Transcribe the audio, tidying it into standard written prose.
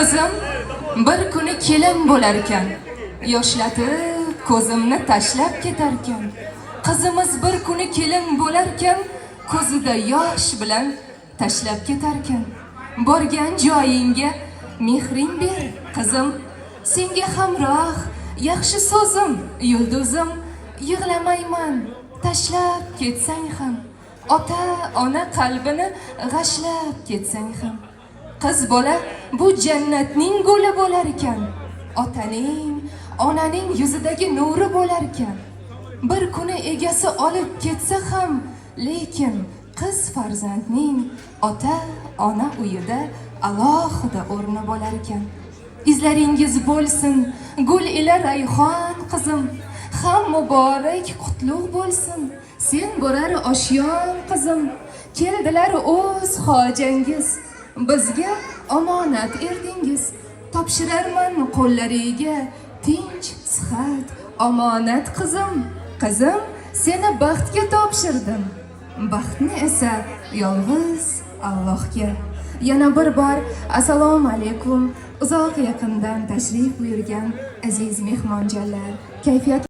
Qizim bir kuni kelin bo'larkan, yoshlatib ko'zimni tashlab ketarkan. Qizimiz bir kuni kelin bo'larkan, ko'zida yosh bilan tashlab ketarkan. Borgan joyingga mehring ber, qizim, senga hamroh yaxshi so'zim, yulduzim, yig'lamayman, tashlab ketsang ham, ota ona qalbini g'ashlab ketsang ham. Qiz bola bu jannatning guli bo'lar ekan, otaning, onaning yuzidagi nuri bo'lar ekan. Bir kuni egasi olib ketsa ham, lekin qiz farzandning ota ona uyida alohida o'rni bo'lar ekan. Izlaringiz bo'lsin gul ila rayhon, qizim, ham muborak qutlug' bo'lsin sen borar oshyon, qizim. Keldilar o'z xojangiz, bizga omonat erdingiz. Topshirarman qo'llariga tinch sihat omonat, qizim. Qizim, seni baxtga topshirdim, baxtni esa yolg'iz Allohga. Yana bir bor assalomu alaykum. Uzoq yaqindan tashrif buyurgan aziz mehmonjonlar, kayfiyat